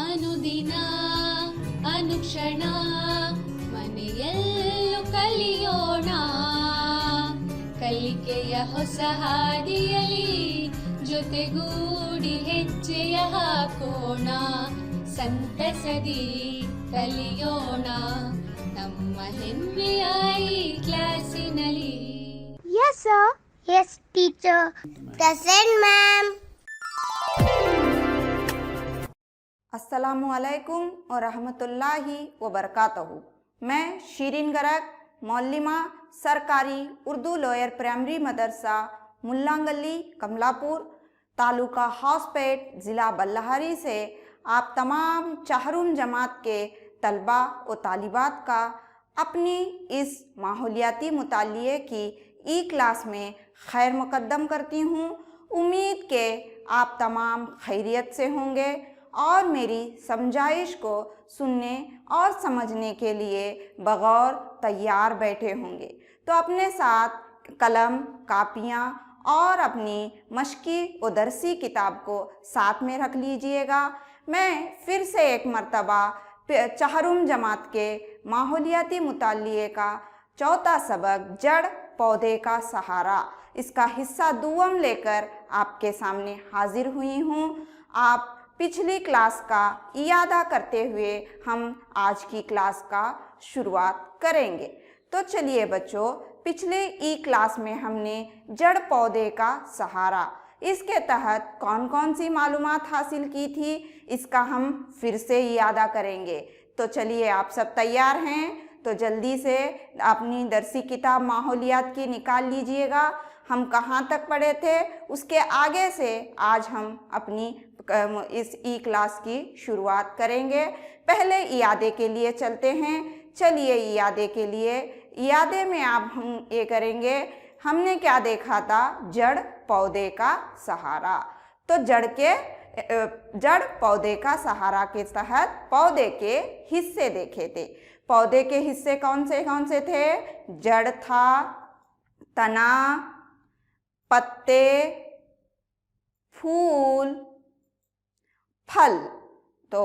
ಅನುದಿನ ಅನುಕ್ಷಣ ಮನೆಯಲ್ಲೂ ಕಲಿಯೋಣ ಕಲಿಕೆಯ ಹೊಸ ಹಾದಿಯಲಿ ಜೊತೆಗೂಡಿ ಹೆಜ್ಜೆಯ ಹಾಕೋಣ ಸಂತಸದಿ ಕಲಿಯೋಣ ನಮ್ಮ ಹೆಮ್ಮೆಯ ಈ ಕ್ಲಾಸಿನಲ್ಲಿ. Yes, sir. Yes, teacher. Present, ma'am. अस्सलामुअलैकुम व रहमतुल्लाहि व बरकातहू। मैं शीरीन गरक मौलिमा सरकारी उर्दू लोअर प्राइमरी मदरसा मुल्लांगली कमलापुर तालुका हॉस्पेट ज़िला बल्लहारी से आप तमाम चाहरुम जमात के तलबा व तालिबात का अपनी इस माहौलियाती मुतालिए की ई क्लास में खैर मुकद्दम करती हूँ। उम्मीद के आप तमाम खैरियत से होंगे और मेरी समझाइश को सुनने और समझने के लिए बगौर तैयार बैठे होंगे। तो अपने साथ कलम, कापियाँ और अपनी मश्की व दरसी किताब को साथ में रख लीजिएगा। मैं फिर से एक मर्तबा चाहरुम जमात के माहौलियाती मुतालिए का चौथा सबक जड़ पौधे का सहारा, इसका हिस्सा दुअम लेकर आपके सामने हाजिर हुई हूँ। आप पिछली क्लास का इयादा करते हुए हम आज की क्लास का शुरुआत करेंगे। तो चलिए बच्चों, पिछले ई क्लास में हमने जड़ पौधे का सहारा, इसके तहत कौन कौन सी मालूमात हासिल की थी, इसका हम फिर से इयादा करेंगे। तो चलिए, आप सब तैयार हैं? तो जल्दी से अपनी दरसी किताब माहौलियात की निकाल लीजिएगा। हम कहाँ तक पढ़े थे, उसके आगे से आज हम अपनी इस ई क्लास की शुरुआत करेंगे। पहले इयादे के लिए चलते हैं। चलिए इयादे के लिए, इयादे में आप हम ये करेंगे, हमने क्या देखा था? जड़ पौधे का सहारा। तो जड़ पौधे का सहारा के तहत पौधे के हिस्से देखे थे। पौधे के हिस्से कौन से थे? जड़ था, तना, पत्ते, फूल, फल। तो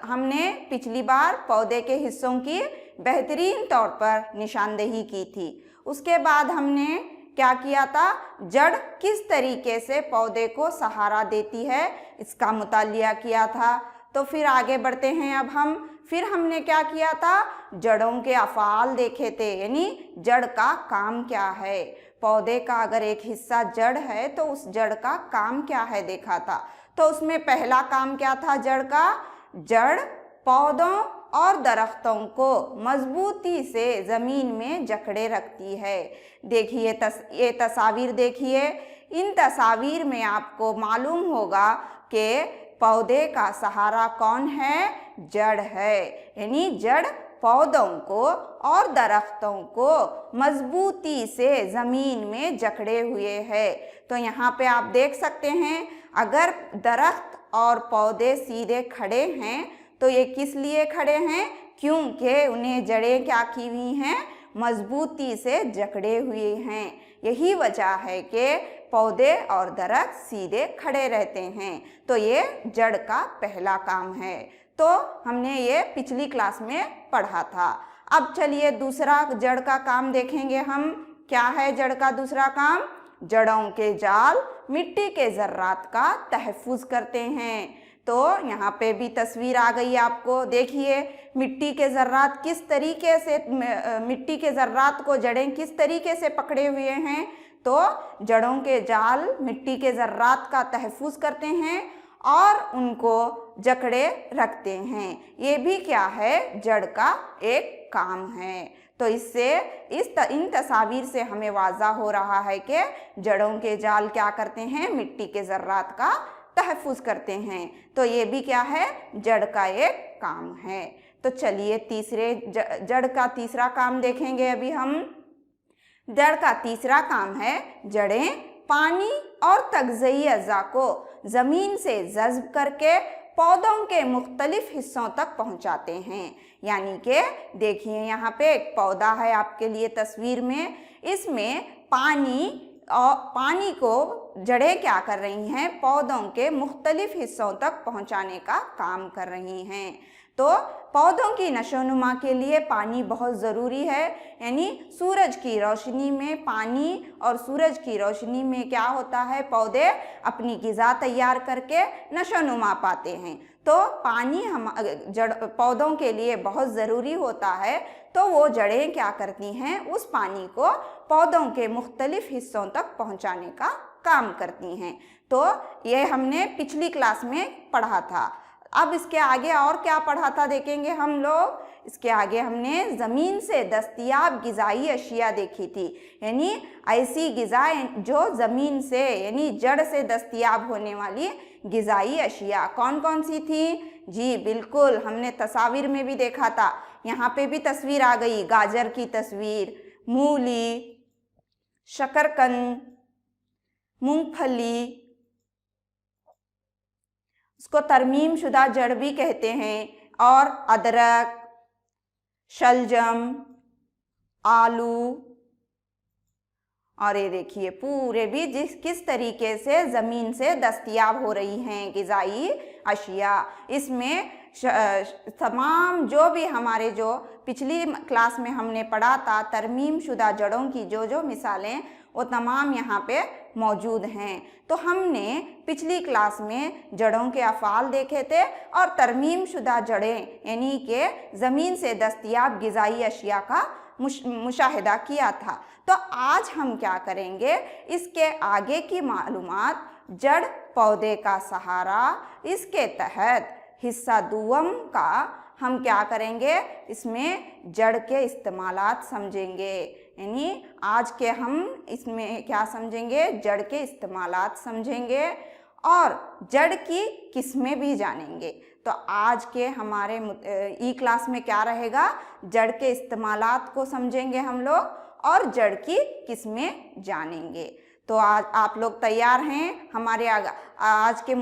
हमने पिछली बार पौधे के हिस्सों की बेहतरीन तौर पर निशानदेही की थी। उसके बाद हमने क्या किया था? जड़ किस तरीके से पौधे को सहारा देती है, इसका मुतालिया किया था। तो फिर आगे बढ़ते हैं। अब फिर हमने क्या किया था? जड़ों के अफ़ाल देखे थे, यानी जड़ का काम क्या है। पौधे का अगर एक हिस्सा जड़ है तो उस जड़ का काम क्या है देखा था। तो उसमें पहला काम क्या था जड़ का? जड़ पौधों और दरख्तों को मजबूती से ज़मीन में जकड़े रखती है। देखिए ये तस्वीर देखिए। इन तस्वीर में आपको मालूम होगा कि पौधे का सहारा कौन है? जड़ है, यानी जड़ पौधों को और दरख्तों को मजबूती से ज़मीन में जकड़े हुए है। तो यहाँ पे आप देख सकते हैं, अगर दरख्त और पौधे सीधे खड़े हैं तो ये किस लिए खड़े हैं? क्योंकि उन्हें जड़ें क्या की हुई हैं? मजबूती से जकड़े हुए हैं। यही वजह है कि पौधे और दरख्त सीधे खड़े रहते हैं। तो ये जड़ का पहला काम है। तो हमने ये पिछली क्लास में पढ़ा था। अब चलिए दूसरा जड़ का काम देखेंगे हम। क्या है जड़ का दूसरा काम? जड़ों के जाल मिट्टी के ज़र्रात का तहफ़्फ़ुज़ करते हैं। तो यहाँ पे भी तस्वीर आ गई आपको। देखिए मिट्टी के ज़र्रात किस तरीके से, मिट्टी के ज़र्रात को जड़ें किस तरीके से पकड़े हुए हैं। तो जड़ों के जाल मिट्टी के ज़र्रात का तहफ़्फ़ुज़ करते हैं और उनको जकड़े रखते हैं। ये भी क्या है? जड़ का एक काम है। तो इससे इन तस्वीर से हमें वाज़ा हो रहा है कि जड़ों के जाल क्या करते हैं? मिट्टी के ज़र्रात का तहफ़्फ़ुज़ करते हैं। तो ये भी क्या है? जड़ का एक काम है। तो चलिए जड़ का तीसरा काम देखेंगे अभी हम। जड़ का तीसरा काम है, जड़ें पानी और तग़ज़ियाई अज़ा को ज़मीन से जज़्ब करके पौधों के मुख्तलिफ हिस्सों तक पहुंचाते हैं। यानी कि देखिए यहाँ पे एक पौधा है आपके लिए तस्वीर में, इसमें पानी को जड़ें क्या कर रही हैं, पौधों के मुख्तलिफ हिस्सों तक पहुंचाने का काम कर रही हैं। तो पौधों की नशोनुमा के लिए पानी बहुत ज़रूरी है, यानी सूरज की रोशनी में पानी और सूरज की रोशनी में क्या होता है, पौधे अपनी ग़िज़ा तैयार करके नशोनुमा पाते हैं। तो पानी हम जड़ पौधों के लिए बहुत ज़रूरी होता है, तो वो जड़ें क्या करती हैं, उस पानी को पौधों के मुख्तलिफ हिस्सों तक पहुंचाने का काम करती हैं। तो ये हमने पिछली क्लास में पढ़ा था। अब इसके आगे और क्या पढ़ा था देखेंगे हम लोग। इसके आगे हमने ज़मीन से दस्तयाब ग़िज़ाई अशिया देखी थी, यानी ऐसी ग़िज़ा जो ज़मीन से यानी जड़ से दस्तयाब होने वाली ग़िज़ाई अशिया कौन कौन सी थी। जी बिल्कुल, हमने तस्वीर में भी देखा था, यहाँ पे भी तस्वीर आ गई, गाजर की तस्वीर, मूली, शकरकंद, मूंगफली, उसको तरमीम शुदा जड़ भी कहते हैं, और अदरक, शलजम, आलू, और ये देखिए पूरे भी किस तरीके से ज़मीन से दस्तयाब हो रही हैं ग़िज़ाई अशिया। इसमें तमाम जो भी हमारे जो पिछली क्लास में हमने पढ़ा था, तरमीम शुदा जड़ों की जो जो मिसालें वो तमाम यहाँ पे मौजूद हैं। तो हमने पिछली क्लास में जड़ों के अफ़ाल देखे थे और तरमीम शुदा जड़ें यानी कि ज़मीन से दस्तयाब ग़िज़ाई अशिया का मुशाहिदा किया था। तो आज हम क्या करेंगे, इसके आगे की मालूमात जड़ पौधे का सहारा, इसके तहत हिस्सा दुवम का हम क्या करेंगे, इसमें जड़ के इस्तेमालात समझेंगे। यानी आज के हम इसमें क्या समझेंगे, जड़ के इस्तेमालात समझेंगे और जड़ की किस्में भी जानेंगे। तो आज के हमारे ई क्लास में क्या रहेगा, जड़ के इस्तेमालात को समझेंगे हम लोग और जड़ की किस्में जानेंगे। तो आज आप लोग तैयार हैं हमारे आज के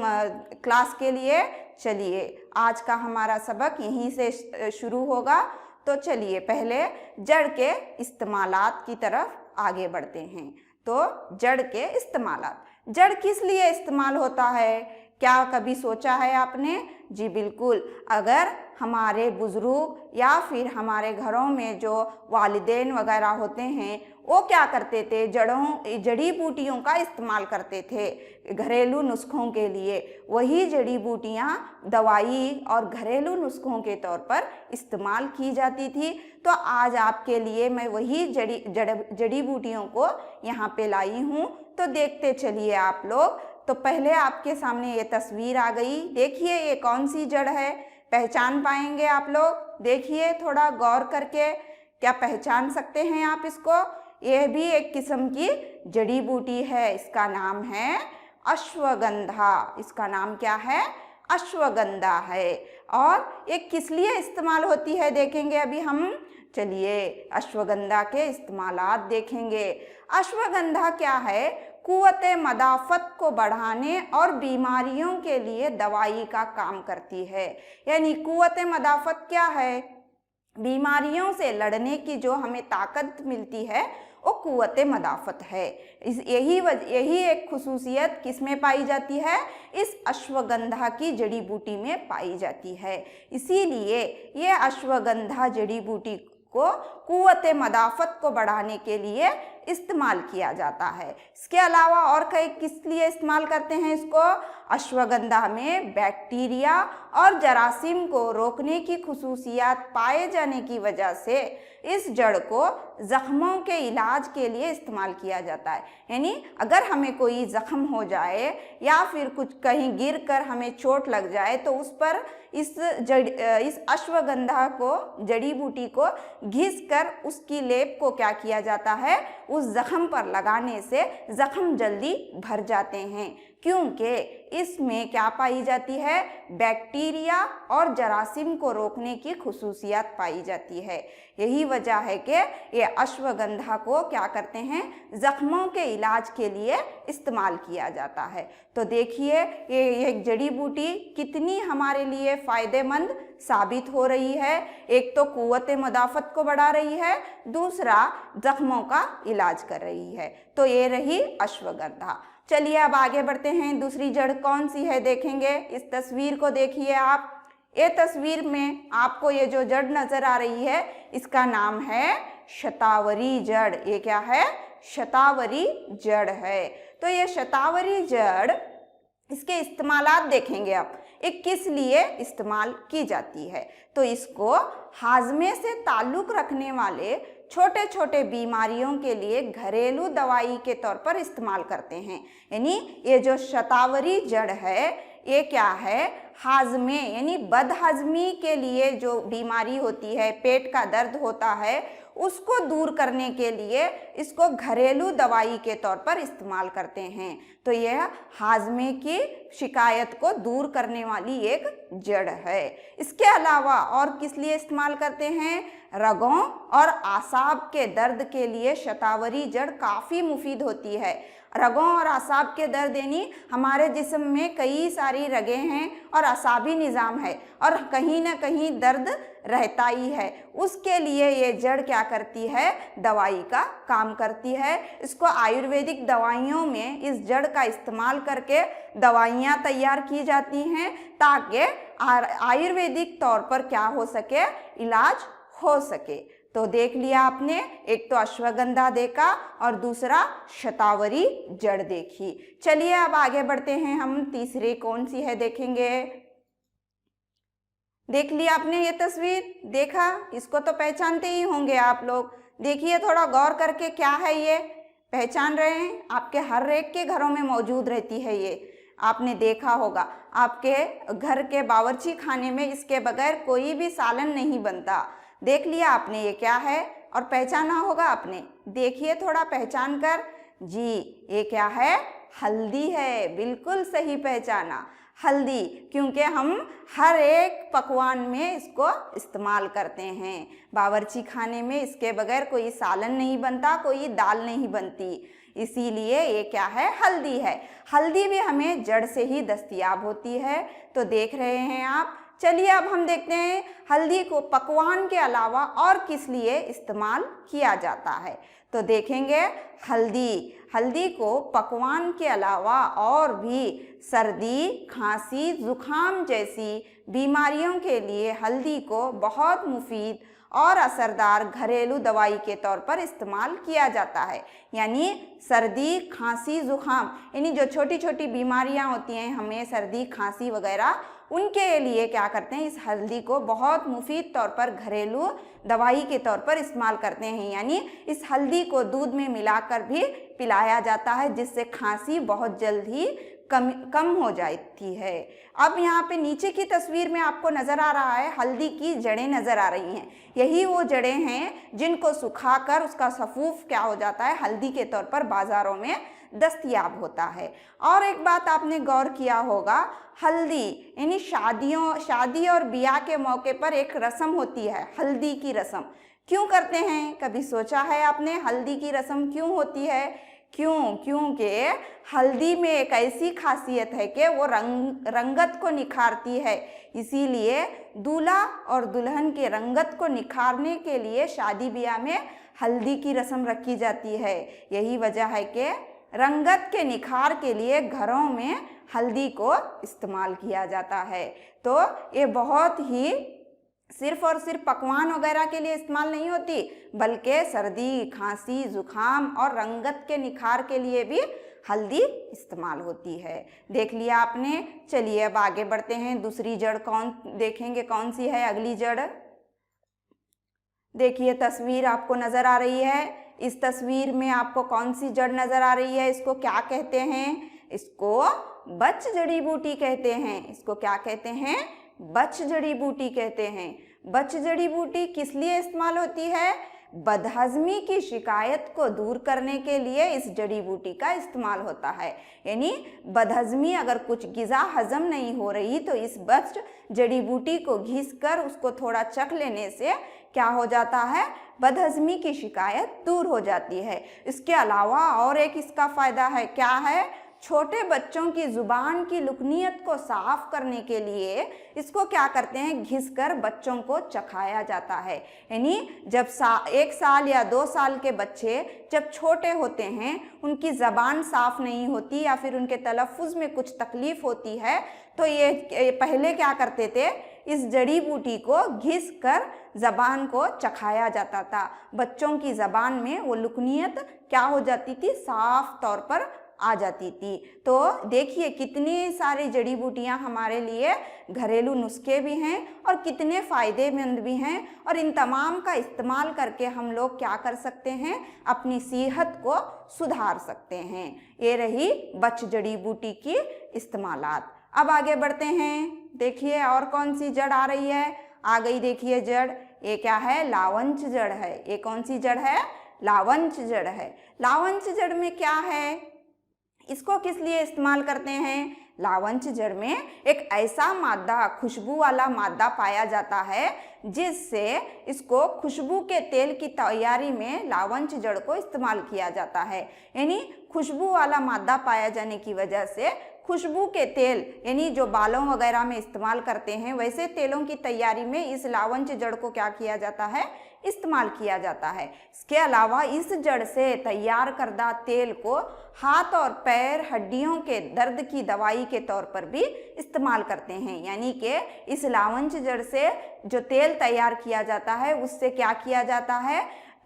क्लास के लिए। चलिए आज का हमारा सबक यहीं से शुरू होगा। तो चलिए पहले जड़ के इस्तेमालात की तरफ आगे बढ़ते हैं। तो जड़ के इस्तेमालात, जड़ किस लिए इस्तेमाल होता है, क्या कभी सोचा है आपने? जी बिल्कुल, अगर हमारे बुज़ुर्ग या फिर हमारे घरों में जो वालिदैन वगैरह होते हैं वो क्या करते थे, जड़ी बूटियों का इस्तेमाल करते थे घरेलू नुस्खों के लिए। वही जड़ी बूटियाँ दवाई और घरेलू नुस्खों के तौर पर इस्तेमाल की जाती थी। तो आज आपके लिए मैं वही जड़ी बूटियों को यहाँ पे लाई हूँ। तो देखते चलिए आप लोग। तो पहले आपके सामने ये तस्वीर आ गई, देखिए ये कौन सी जड़ है, पहचान पाएंगे आप लोग? देखिए थोड़ा गौर करके, क्या पहचान सकते हैं आप इसको? यह भी एक किस्म की जड़ी बूटी है, इसका नाम है अश्वगंधा। इसका नाम क्या है? अश्वगंधा है। और ये किस लिए इस्तेमाल होती है देखेंगे अभी हम। चलिए अश्वगंधा के इस्तेमालात देखेंगे। अश्वगंधा क्या है, कुव्वते मदाफ़त को बढ़ाने और बीमारियों के लिए दवाई का काम करती है। यानी कुव्वते मदाफ़त क्या है, बीमारियों से लड़ने की जो हमें ताकत मिलती है वो कुव्वते मदाफ़त है। यही एक खुसूसियत किसमें पाई जाती है, इस अश्वगंधा की जड़ी बूटी में पाई जाती है। इसीलिए ये अश्वगंधा जड़ी बूटी को कुव्वते मदाफ़त को बढ़ाने के लिए इस्तेमाल किया जाता है। इसके अलावा और कई किस लिए इस्तेमाल करते हैं इसको, अश्वगंधा में बैक्टीरिया और जरासीम को रोकने की खुसूसियात पाए जाने की वजह से इस जड़ को ज़ख्मों के इलाज के लिए इस्तेमाल किया जाता है। यानी अगर हमें कोई ज़ख्म हो जाए या फिर कुछ कहीं गिर कर हमें चोट लग जाए तो उस पर इस अश्वगंधा को जड़ी बूटी को घिस कर उसकी लेप को क्या किया जाता है, उस ज़ख्म पर लगाने से ज़ख्म जल्दी भर जाते हैं, क्योंकि इसमें क्या पाई जाती है, बैक्टीरिया और जरासीम को रोकने की खुसूसियत पाई जाती है। यही वजह है कि ये अश्वगंधा को क्या करते हैं, ज़ख्मों के इलाज के लिए इस्तेमाल किया जाता है। तो देखिए ये जड़ी बूटी कितनी हमारे लिए फ़ायदेमंद साबित हो रही है। एक तो कुव्वते मदाफ़त को बढ़ा रही है, दूसरा ज़ख्मों का इलाज कर रही है। तो ये रही अश्वगंधा। चलिए अब आगे बढ़ते हैं। दूसरी जड़ कौन सी है देखेंगे। इस तस्वीर को देखिए आप। ये तस्वीर में आपको ये जो जड़ नजर आ रही है इसका नाम है शतावरी जड़। ये क्या है? शतावरी जड़ है। तो ये शतावरी जड़, इसके इस्तेमालात देखेंगे आप, ये किस लिए इस्तेमाल की जाती है। तो इसको हाजमे से ताल्लुक रखने वाले छोटे छोटे बीमारियों के लिए घरेलू दवाई के तौर पर इस्तेमाल करते हैं। यानी ये जो शतावरी जड़ है ये क्या है? हाजमे यानी बदहजमी के लिए जो बीमारी होती है, पेट का दर्द होता है, उसको दूर करने के लिए इसको घरेलू दवाई के तौर पर इस्तेमाल करते हैं। तो यह हाजमे की शिकायत को दूर करने वाली एक जड़ है। इसके अलावा और किस लिए इस्तेमाल करते हैं? रगों और आसाब के दर्द के लिए शतावरी जड़ काफ़ी मुफीद होती है। रगों और आसाब के दर्द यानी हमारे जिस्म में कई सारी रगें हैं और आसाबी निज़ाम है और कहीं ना कहीं दर्द रहता ही है। उसके लिए ये जड़ क्या करती है? दवाई का काम करती है। इसको आयुर्वेदिक दवाइयों में इस जड़ का इस्तेमाल करके दवाइयाँ तैयार की जाती हैं ताकि आयुर्वेदिक तौर पर क्या हो सके? इलाज हो सके। तो देख लिया आपने, एक तो अश्वगंधा देखा और दूसरा शतावरी जड़ देखी। चलिए अब आगे बढ़ते हैं हम। तीसरी कौन सी है देखेंगे। देख लिया आपने ये तस्वीर, देखा, इसको तो पहचानते ही होंगे आप लोग। देखिए थोड़ा गौर करके, क्या है ये? पहचान रहे हैं? आपके हर एक के घरों में मौजूद रहती है ये, आपने देखा होगा। आपके घर के बावर्ची खाने में इसके बगैर कोई भी सालन नहीं बनता। देख लिया आपने ये क्या है और पहचाना होगा आपने। देखिए थोड़ा पहचान कर। जी, ये क्या है? हल्दी है। बिल्कुल सही पहचाना, हल्दी, क्योंकि हम हर एक पकवान में इसको इस्तेमाल करते हैं। बावर्ची खाने में इसके बगैर कोई सालन नहीं बनता, कोई दाल नहीं बनती, इसीलिए ये क्या है? हल्दी है। हल्दी भी हमें जड़ से ही दस्तयाब होती है। तो देख रहे हैं आप। चलिए अब हम देखते हैं हल्दी को पकवान के अलावा और किस लिए इस्तेमाल किया जाता है। तो देखेंगे हल्दी को पकवान के अलावा और भी सर्दी, खांसी, जुखाम जैसी बीमारियों के लिए हल्दी को बहुत मुफीद और असरदार घरेलू दवाई के तौर पर इस्तेमाल किया जाता है। यानी सर्दी, खांसी, जुखाम यानी जो छोटी छोटी बीमारियां होती हैं हमें, सर्दी, खांसी वगैरह, उनके लिए क्या करते हैं? इस हल्दी को बहुत मुफीद तौर पर घरेलू दवाई के तौर पर इस्तेमाल करते हैं। यानी इस हल्दी को दूध में मिलाकर भी पिलाया जाता है, जिससे खांसी बहुत जल्द ही कम हो जाती है। अब यहाँ पे नीचे की तस्वीर में आपको नज़र आ रहा है हल्दी की जड़ें नज़र आ रही हैं। यही वो जड़ें हैं जिनको सुखाकर उसका सफूफ क्या हो जाता है? हल्दी के तौर पर बाज़ारों में दस्तयाब होता है। और एक बात आपने गौर किया होगा, हल्दी यानी शादी और ब्याह के मौके पर एक रस्म होती है, हल्दी की रस्म। क्यों करते हैं? कभी सोचा है आपने हल्दी की रस्म क्यों होती है? क्योंकि हल्दी में एक ऐसी खासियत है कि वो रंगत को निखारती है। इसीलिए दूल्हा और दुल्हन के रंगत को निखारने के लिए शादी ब्याह में हल्दी की रस्म रखी जाती है। यही वजह है कि रंगत के निखार के लिए घरों में हल्दी को इस्तेमाल किया जाता है। तो ये बहुत ही सिर्फ और सिर्फ पकवान वगैरह के लिए इस्तेमाल नहीं होती, बल्कि सर्दी, खांसी, जुखाम और रंगत के निखार के लिए भी हल्दी इस्तेमाल होती है। देख लिया आपने। चलिए अब आगे बढ़ते हैं। दूसरी जड़ देखेंगे कौन सी है अगली जड़। देखिए तस्वीर आपको नज़र आ रही है। इस तस्वीर में आपको कौन सी जड़ नज़र आ रही है? इसको क्या कहते हैं? इसको बच जड़ी बूटी कहते हैं। इसको क्या कहते हैं? बच जड़ी बूटी कहते हैं। बच जड़ी बूटी किस लिए इस्तेमाल होती है? बदहजमी की शिकायत को दूर करने के लिए इस जड़ी बूटी का इस्तेमाल होता है। यानी बदहजमी, अगर कुछ ग़िज़ा हजम नहीं हो रही तो इस बच जड़ी बूटी को घिसकर उसको थोड़ा चख लेने से क्या हो जाता है? बदहजमी की शिकायत दूर हो जाती है। इसके अलावा और एक इसका फ़ायदा है, क्या है? छोटे बच्चों की जुबान की लुकनियत को साफ करने के लिए इसको क्या करते हैं, घिसकर बच्चों को चखाया जाता है। यानी जब 1 साल या 2 साल के बच्चे जब छोटे होते हैं, उनकी ज़बान साफ नहीं होती या फिर उनके तलफ़ुज़ में कुछ तकलीफ़ होती है, तो ये पहले क्या करते थे, इस जड़ी बूटी को घिस कर ज़बान को चखाया जाता था। बच्चों की ज़बान में वो लुकनियत क्या हो जाती थी, साफ तौर पर आ जाती थी। तो देखिए कितनी सारी जड़ी बूटियां हमारे लिए घरेलू नुस्खे भी हैं और कितने फ़ायदेमंद भी हैं, और इन तमाम का इस्तेमाल करके हम लोग क्या कर सकते हैं, अपनी सेहत को सुधार सकते हैं। ये रही बच जड़ी बूटी की इस्तेमालात। अब आगे बढ़ते हैं। देखिए और कौन सी जड़ आ रही है, आ गई देखिए जड़, ये क्या है, लावंच जड़ है। ये कौन सी जड़ है, लावंच जड़ है। लावंच जड़ में क्या है, इसको किस लिए इस्तेमाल करते हैं, लावंच जड़ में एक ऐसा मादा, खुशबू वाला मादा पाया जाता है जिससे इसको खुशबू के तेल की तैयारी में लावंच जड़ को इस्तेमाल किया जाता है। यानी खुशबू वाला मादा पाया जाने की वजह से खुशबू के तेल, यानी जो बालों वगैरह में इस्तेमाल करते हैं, वैसे तेलों की तैयारी में इस लावंच जड़ को क्या किया जाता है, इस्तेमाल किया जाता है। इसके अलावा इस जड़ से तैयार करदा तेल को हाथ और पैर, हड्डियों के दर्द की दवाई के तौर पर भी इस्तेमाल करते हैं। यानी कि इस लावंच जड़ से जो तेल तैयार किया जाता है, उससे क्या किया जाता है,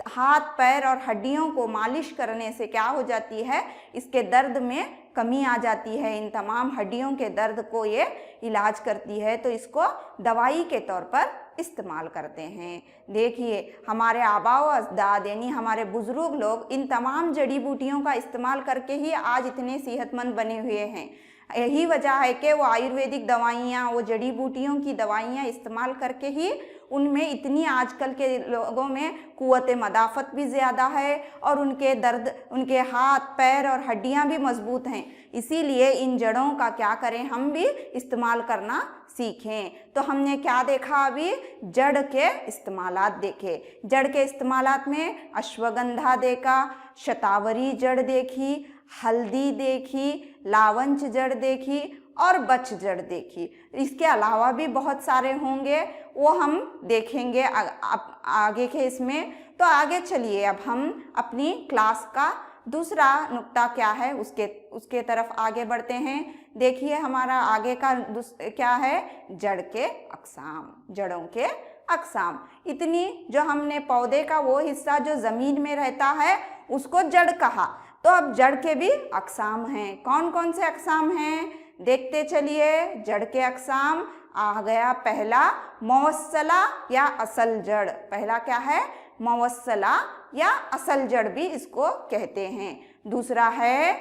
हाथ पैर और हड्डियों को मालिश करने से क्या हो जाती है, इसके दर्द में कमी आ जाती है। इन तमाम हड्डियों के दर्द को ये इलाज करती है, तो इसको दवाई के तौर पर इस्तेमाल करते हैं। देखिए हमारे आबा व अजदाद यानी हमारे बुजुर्ग लोग इन तमाम जड़ी बूटियों का इस्तेमाल करके ही आज इतने सेहतमंद बने हुए हैं। यही वजह है कि वो आयुर्वेदिक दवाइयाँ, वो जड़ी बूटियों की दवाइयाँ इस्तेमाल करके ही उनमें इतनी, आजकल के लोगों में कुव्वत मदाफ़त भी ज़्यादा है और उनके दर्द, उनके हाथ पैर और हड्डियां भी मजबूत हैं। इसीलिए इन जड़ों का क्या करें, हम भी इस्तेमाल करना सीखें। तो हमने क्या देखा, अभी जड़ के इस्तेमालात देखे। जड़ के इस्तेमालात में अश्वगंधा देखा, शतावरी जड़ देखी, हल्दी देखी, लावंच जड़ देखी और बच जड़ देखी। इसके अलावा भी बहुत सारे होंगे, वो हम देखेंगे आगे के इसमें। तो आगे चलिए अब हम अपनी क्लास का दूसरा नुक्ता क्या है उसके तरफ आगे बढ़ते हैं। देखिए हमारा आगे का क्या है, जड़ के अक़साम, जड़ों के अक़साम। इतनी जो हमने पौधे का वो हिस्सा जो ज़मीन में रहता है उसको जड़ कहा, तो अब जड़ के भी अक़साम हैं। कौन कौन से अक़साम हैं, देखते चलिए। जड़ के अक़साम आ गया पहला, मवस्सला या असल जड़। पहला क्या है, मवस्सला या असल जड़ भी इसको कहते हैं। दूसरा है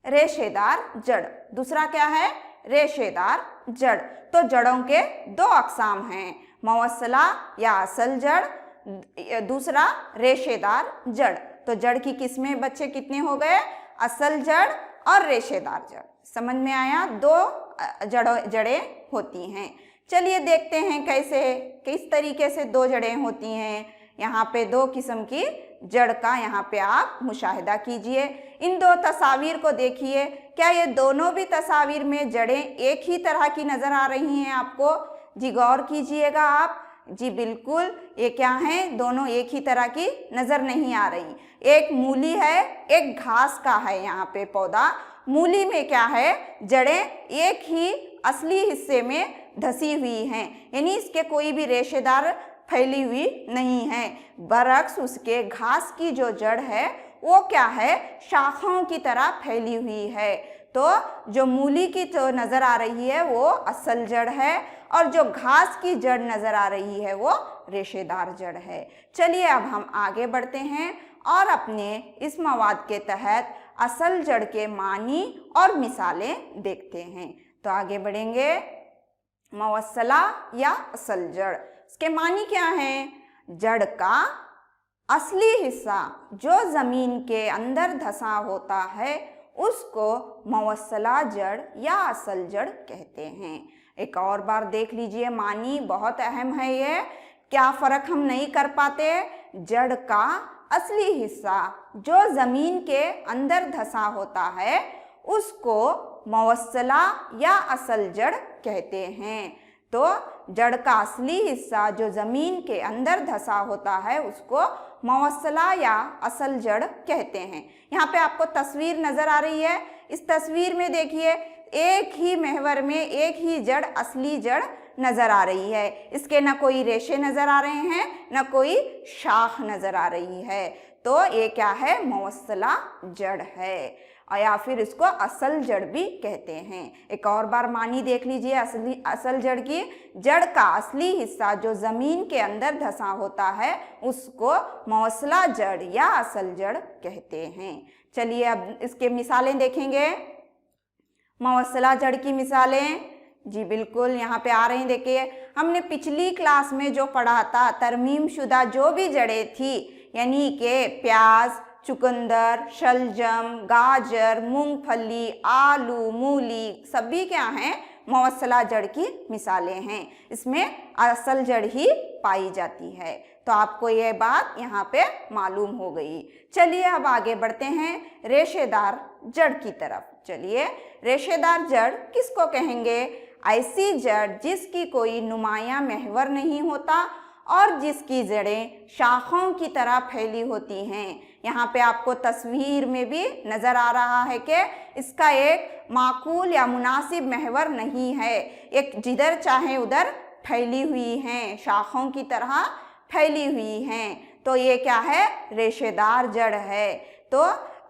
रेशेदार जड़। दूसरा क्या है, रेशेदार जड़। तो जड़ों के 2 अक़साम हैं, मवस्सला या असल जड़, दूसरा रेशेदार जड़। तो जड़ की किस्में बच्चे कितने हो गए, असल जड़ और रेशेदार जड़। समझ में आया, 2 जड़ें होती हैं। चलिए देखते हैं किस तरीके से 2 जड़ें होती हैं। यहाँ पे 2 किस्म की जड़ का यहाँ पे आप मुशाहिदा कीजिए। इन 2 तस्वीर को देखिए, क्या ये दोनों भी तस्वीर में जड़ें एक ही तरह की नज़र आ रही हैं आपको? जी गौर कीजिएगा आप। जी बिल्कुल, ये क्या हैं, दोनों एक ही तरह की नज़र नहीं आ रही। एक मूली है, एक घास का है यहाँ पे पौधा। मूली में क्या है, जड़ें एक ही असली हिस्से में धसी हुई हैं, यानी इसके कोई भी रेशेदार फैली हुई नहीं है। बरअक्स उसके घास की जो जड़ है वो क्या है, शाखाओं की तरह फैली हुई है। तो जो मूली की तो नज़र आ रही है वो असल जड़ है, और जो घास की जड़ नज़र आ रही है वो रेशेदार जड़ है। चलिए अब हम आगे बढ़ते हैं और अपने इस मवाद के तहत असल जड़ के मानी और मिसालें देखते हैं। तो आगे बढ़ेंगे। मवस्सला या असल जड़, इसके मानी क्या हैं? जड़ का असली हिस्सा जो ज़मीन के अंदर धंसा होता है उसको मवस्सला जड़ या असल जड़ कहते हैं। एक और बार देख लीजिए, मानी बहुत अहम है ये, क्या फ़र्क हम नहीं कर पाते। जड़ का असली हिस्सा जो ज़मीन के अंदर धंसा होता है उसको मवस्सला या असल जड़ कहते हैं। तो जड़ का असली हिस्सा जो ज़मीन के अंदर धंसा होता है उसको मवस्सला या असल जड़ कहते हैं। यहाँ पे आपको तस्वीर नज़र आ रही है। इस तस्वीर में देखिए एक ही महवर में एक ही जड़, असली जड़ नज़र आ रही है। इसके न कोई रेशे नज़र आ रहे हैं, न कोई शाख नज़र आ रही है। तो ये क्या है? मवस्सला जड़ है, और या फिर इसको असल जड़ भी कहते हैं। एक और बार मानी देख लीजिए असल जड़ की। जड़ का असली हिस्सा जो ज़मीन के अंदर धंसा होता है उसको मवस्सला जड़ या असल जड़ कहते हैं। चलिए अब इसके मिसालें देखेंगे। मवस्सला जड़ की मिसालें, जी बिल्कुल यहाँ पे आ रही हैं। देखिए हमने पिछली क्लास में जो पढ़ा था, तरमीम शुदा जो भी जड़ें थी, यानी कि प्याज, चुकंदर, शलजम, गाजर, मूंगफली, आलू, मूली, सभी क्या हैं? मवस्सला जड़ की मिसालें हैं। इसमें असल जड़ ही पाई जाती है। तो आपको ये बात यहाँ पे मालूम हो गई। चलिए अब आगे बढ़ते हैं रेशेदार जड़ की तरफ। चलिए, रेशेदार जड़ किसको कहेंगे? ऐसी जड़ जिसकी कोई नुमायां महवर नहीं होता और जिसकी जड़ें शाखों की तरह फैली होती हैं। यहाँ पे आपको तस्वीर में भी नज़र आ रहा है कि इसका एक माकूल या मुनासिब महवर नहीं है, एक जिधर चाहे उधर फैली हुई हैं, शाखों की तरह फैली हुई हैं। तो ये क्या है? रेशेदार जड़ है। तो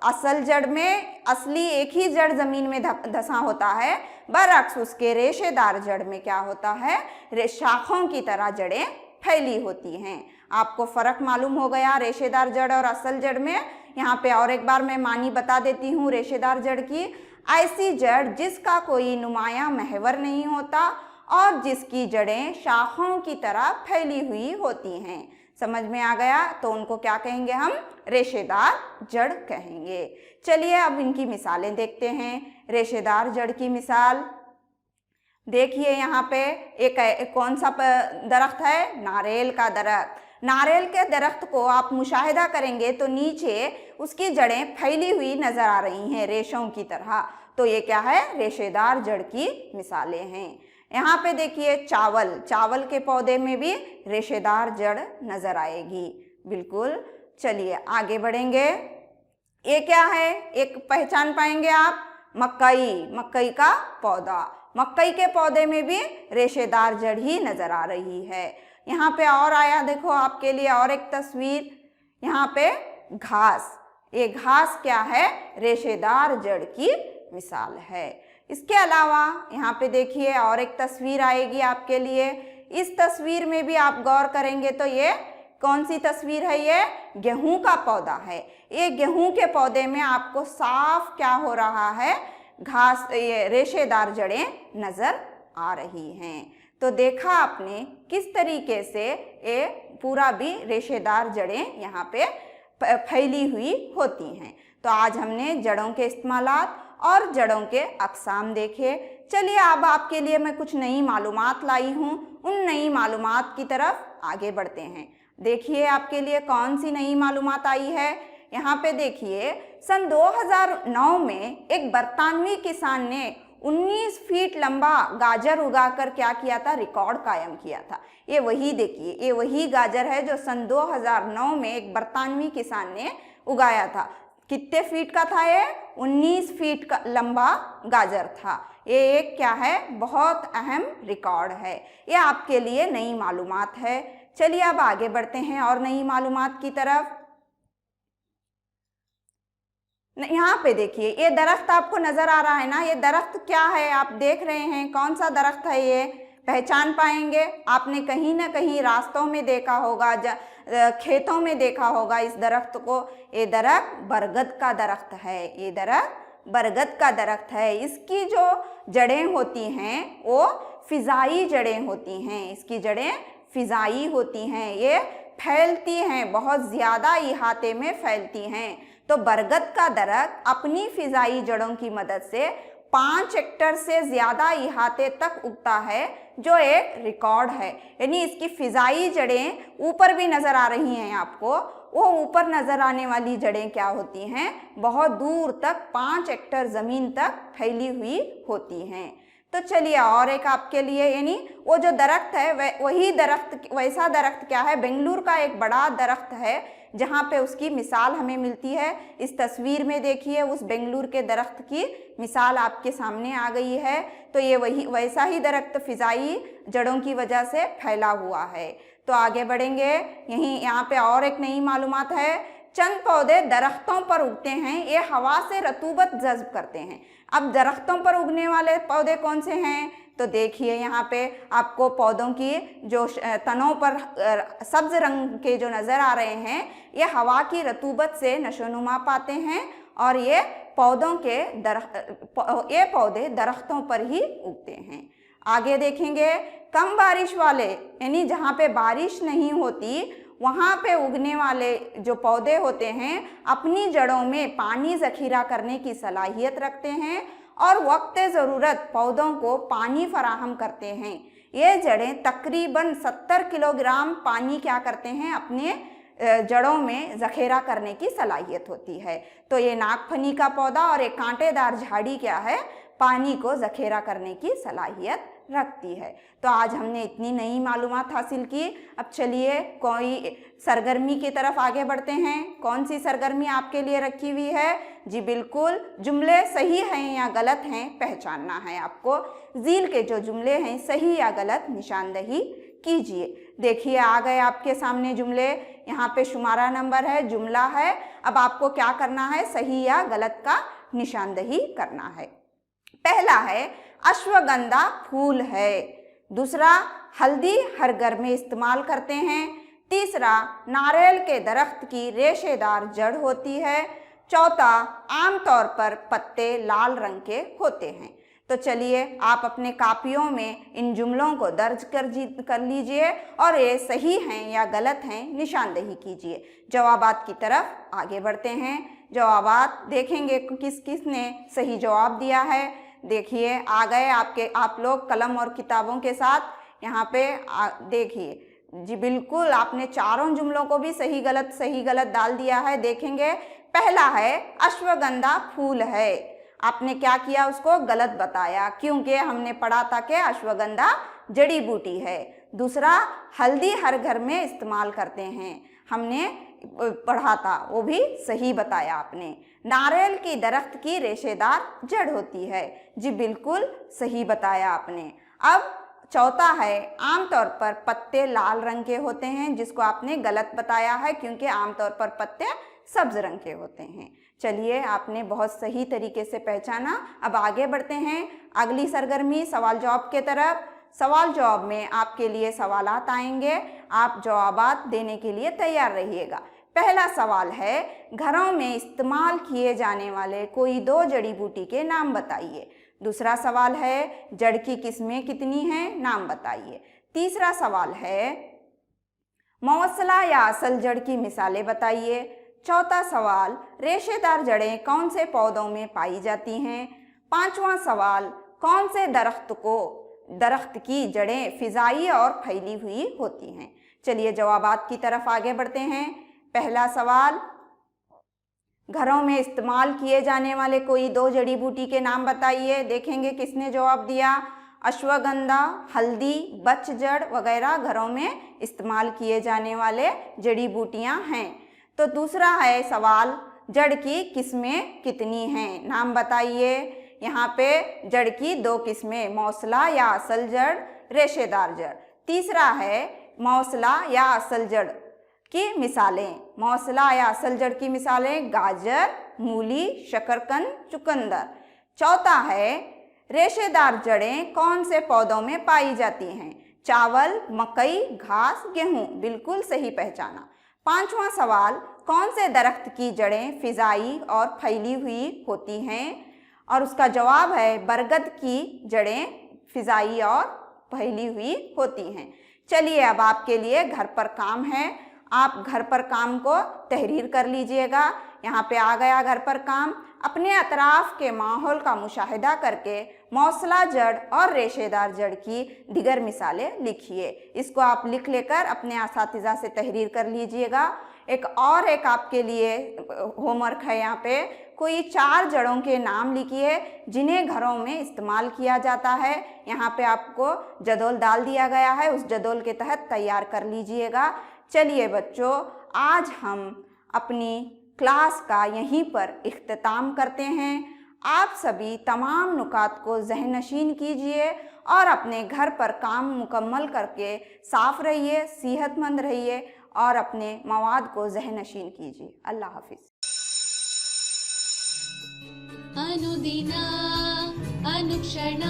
असल जड़ में असली एक ही जड़ ज़मीन में धंसा होता है, बरअक्स उसके रेशेदार जड़ में क्या होता है? शाखों की तरह जड़ें फैली होती हैं। आपको फ़र्क मालूम हो गया रेशेदार जड़ और असल जड़ में। यहाँ पे और एक बार मैं मानी बता देती हूँ रेशेदार जड़ की। ऐसी जड़ जिसका कोई नुमायां महवर नहीं होता और जिसकी जड़ें शाखों की तरह फैली हुई होती हैं। समझ में आ गया? तो उनको क्या कहेंगे हम? रेशेदार जड़ कहेंगे। चलिए अब इनकी मिसालें देखते हैं। रेशेदार जड़ की मिसाल देखिए, यहाँ पे एक कौन सा दरख्त है? नारियल का दरख्त। नारियल के दरख्त को आप मुशाहिदा करेंगे तो नीचे उसकी जड़ें फैली हुई नज़र आ रही हैं रेशों की तरह। तो ये क्या है? रेशेदार जड़ की मिसालें हैं। यहाँ पे देखिए चावल के पौधे में भी रेशेदार जड़ नज़र आएगी। बिल्कुल। चलिए आगे बढ़ेंगे। ये क्या है? एक पहचान पाएंगे आप, मकई का पौधा। मकई के पौधे में भी रेशेदार जड़ ही नज़र आ रही है। यहाँ पे और आया, देखो आपके लिए और एक तस्वीर। यहाँ पे घास, ये घास क्या है? रेशेदार जड़ की मिसाल है। इसके अलावा यहाँ पे देखिए और एक तस्वीर आएगी आपके लिए। इस तस्वीर में भी आप गौर करेंगे तो ये कौन सी तस्वीर है? ये गेहूं का पौधा है। ये गेहूं के पौधे में आपको साफ क्या हो रहा है? घास, ये रेशेदार जड़ें नज़र आ रही हैं। तो देखा आपने किस तरीके से ये पूरा भी रेशेदार जड़ें यहाँ पे फैली हुई होती हैं। तो आज हमने जड़ों के इस्तेमालात और जड़ों के अक़साम देखे। चलिए अब आपके लिए मैं कुछ नई मालूमात लाई हूँ, उन नई मालूमात की तरफ आगे बढ़ते हैं। देखिए आपके लिए कौन सी नई मालूमात आई है। यहाँ पे देखिए, सन 2009 में एक बरतानवी किसान ने 19 फीट लंबा गाजर उगाकर क्या किया था? रिकॉर्ड कायम किया था। ये वही देखिए, ये वही गाजर है जो सन 2009 में एक बरतानवी किसान ने उगाया था। कितने फीट का था ये? 19 फीट का लंबा गाजर था। ये एक क्या है? बहुत अहम रिकॉर्ड है। ये आपके लिए नई मालूमात है। चलिए अब आगे बढ़ते हैं और नई मालूमात की तरफ। यहाँ पे देखिए, ये दरख्त आपको नज़र आ रहा है ना? ये दरख्त क्या है? आप देख रहे हैं कौन सा दरख्त है? ये पहचान पाएंगे। आपने कहीं ना कहीं रास्तों में देखा होगा, खेतों में देखा होगा इस दरख्त को। ये दरख्त बरगद का दरख्त है। ये दरख्त बरगद का दरख्त है। इसकी जो जड़ें होती हैं वो फिज़ाई जड़ें होती हैं। इसकी जड़ें फिज़ाई होती हैं, ये फैलती हैं, बहुत ज़्यादा इहाते में फैलती हैं। तो बरगद का दरख्त अपनी फिज़ाई जड़ों की मदद से 5 हेक्टेयर से ज़्यादा इहाते तक उगता है, जो एक रिकॉर्ड है। यानी इसकी फिज़ाई जड़ें ऊपर भी नज़र आ रही हैं आपको, वो ऊपर नज़र आने वाली जड़ें क्या होती हैं, बहुत दूर तक 5 हेक्टेयर ज़मीन तक फैली हुई होती हैं। तो चलिए और एक आपके लिए, यानी वो जो दरख्त है वही दरख्त, वैसा दरख्त क्या है, बेंगलुरु का एक बड़ा दरख्त है जहाँ पे उसकी मिसाल हमें मिलती है। इस तस्वीर में देखिए उस बेंगलुरु के दरख्त की मिसाल आपके सामने आ गई है। तो ये वही वैसा ही दरख्त फिजाई जड़ों की वजह से फैला हुआ है। तो आगे बढ़ेंगे, यहाँ पे और एक नई मालूमात है। चंद पौधे दरख्तों पर उगते हैं, ये हवा से रतूबत जज्ब करते हैं। अब दरख्तों पर उगने वाले पौधे कौन से हैं, तो देखिए यहाँ पे आपको पौधों की जो तनों पर सब्ज रंग के जो नज़र आ रहे हैं, ये हवा की रतूबत से नशोनुमा पाते हैं और ये पौधे दरख्तों पर ही उगते हैं। आगे देखेंगे, कम बारिश वाले, यानी जहाँ पे बारिश नहीं होती वहाँ पे उगने वाले जो पौधे होते हैं अपनी जड़ों में पानी ज़ख़ीरा करने की सलाहियत रखते हैं और वक्त ज़रूरत पौधों को पानी फराहम करते हैं। ये जड़ें तकरीबन 70 किलोग्राम पानी क्या करते हैं, अपने जड़ों में ज़ख़ीरा करने की सलाहियत होती है। तो ये नागफनी का पौधा और एक कांटेदार झाड़ी क्या है, पानी को ज़ख़ीरा करने की सलाहियत रखती है। तो आज हमने इतनी नई मालूमात हासिल की। अब चलिए कोई सरगर्मी की तरफ आगे बढ़ते हैं। कौन सी सरगर्मी आपके लिए रखी हुई है? जी बिल्कुल, जुमले सही हैं या गलत हैं पहचानना है आपको। ज़ील के जो जुमले हैं सही या गलत निशानदही कीजिए। देखिए आ गए आपके सामने जुमले, यहाँ पे शुमारा नंबर है, जुमला है। अब आपको क्या करना है, सही या गलत का निशानदही करना है। पहला है अश्वगंधा फूल है। दूसरा, हल्दी हर घर में इस्तेमाल करते हैं। तीसरा, नारियल के दरख्त की रेशेदार जड़ होती है। चौथा, आमतौर पर पत्ते लाल रंग के होते हैं। तो चलिए आप अपने कापियों में इन जुमलों को दर्ज कर लीजिए और ये सही हैं या गलत हैं निशानदही कीजिए। जवाबात की तरफ आगे बढ़ते हैं। जवाबात देखेंगे किस किस ने सही जवाब दिया है। देखिए आ गए आप लोग कलम और किताबों के साथ यहाँ पे देखिए। जी बिल्कुल, आपने चारों जुमलों को भी सही गलत डाल दिया है। देखेंगे, पहला है अश्वगंधा फूल है, आपने क्या किया, उसको गलत बताया क्योंकि हमने पढ़ा था कि अश्वगंधा जड़ी बूटी है। दूसरा, हल्दी हर घर में इस्तेमाल करते हैं, हमने पढ़ा था, वो भी सही बताया आपने। नारियल की दरख्त की रेशेदार जड़ होती है, जी बिल्कुल सही बताया आपने। अब चौथा है आमतौर पर पत्ते लाल रंग के होते हैं, जिसको आपने गलत बताया है क्योंकि आमतौर पर पत्ते सब्ज रंग के होते हैं। चलिए आपने बहुत सही तरीके से पहचाना। अब आगे बढ़ते हैं अगली सरगर्मी सवाल जवाब के तरफ। सवाल जवाब में आपके लिए सवालात आएंगे, आप जवाबात देने के लिए तैयार रहिएगा। पहला सवाल है, घरों में इस्तेमाल किए जाने वाले कोई 2 जड़ी बूटी के नाम बताइए। दूसरा सवाल है, जड़ की किस्में कितनी हैं, नाम बताइए। तीसरा सवाल है, मौसला या असल जड़ की मिसालें बताइए। चौथा सवाल, रेशेदार जड़ें कौन से पौधों में पाई जाती हैं। पांचवा सवाल, कौन से दरख्त की जड़ें फिजाई और फैली हुई होती हैं। चलिए जवाबात की तरफ आगे बढ़ते हैं। पहला सवाल, घरों में इस्तेमाल किए जाने वाले कोई 2 जड़ी बूटी के नाम बताइए। देखेंगे किसने जवाब दिया। अश्वगंधा, हल्दी, बचजड़ वगैरह घरों में इस्तेमाल किए जाने वाले जड़ी बूटियां हैं। तो दूसरा है सवाल, जड़ की किस्में कितनी हैं, नाम बताइए। यहाँ पे जड़ की 2 किस्में, मौसला या असल जड़, रेशेदार जड़। तीसरा है मौसला या असल जड़ की मिसालें। मौसला या असल जड़ की मिसालें गाजर, मूली, शकरकंद, चुकंदर। चौथा है रेशेदार जड़ें कौन से पौधों में पाई जाती हैं। चावल, मकई, घास, गेहूं, बिल्कुल सही पहचाना। पांचवा सवाल, कौन से दरख्त की जड़ें फिजाई और फैली हुई होती हैं, और उसका जवाब है बरगद की जड़ें फिजाई और फैली हुई होती हैं। चलिए अब आपके लिए घर पर काम है, आप घर पर काम को तहरीर कर लीजिएगा। यहाँ पे आ गया घर पर काम। अपने अतराफ के माहौल का मुशाहिदा करके मौसला जड़ और रेशेदार जड़ की दिगर मिसालें लिखिए। इसको आप लिख लेकर अपने असातिज़ा से तहरीर कर लीजिएगा। एक आपके लिए होमवर्क है, यहाँ पे कोई 4 जड़ों के नाम लिखिए जिन्हें घरों में इस्तेमाल किया जाता है। यहाँ पे आपको जदौल डाल दिया गया है, उस जदौल के तहत तैयार कर लीजिएगा। चलिए बच्चों, आज हम अपनी क्लास का यहीं पर इख्तिताम करते हैं। आप सभी तमाम नुकात को ज़हन नशीन कीजिए और अपने घर पर काम मुकम्मल करके साफ़ रहिए, सेहतमंद रहिए और अपने मवाद को ज़हन नशीन कीजिए। अल्लाह हाफिज़। ಅನುದಿನ ಅನುಕ್ಷಣ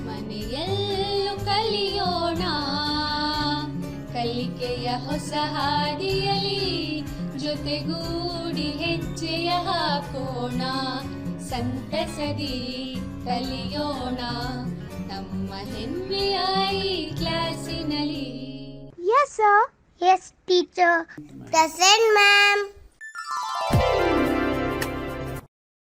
ಮನೆಯಲ್ಲೂ ಕಲಿಯೋಣ, ಕಲಿಕೆಯ ಹೊಸ ಹಾದಿಯಲಿ ಜೊತೆಗೂಡಿ ಹೆಜ್ಜೆಯ ಹಾಕೋಣ, ಸಂತಸದಿ ಕಲಿಯೋಣ ನಮ್ಮ ಹೆಮ್ಮೆಯ ಈ ಕ್ಲಾಸಿನಲ್ಲಿ. Yes, sir. Yes, teacher. Present, ma'am.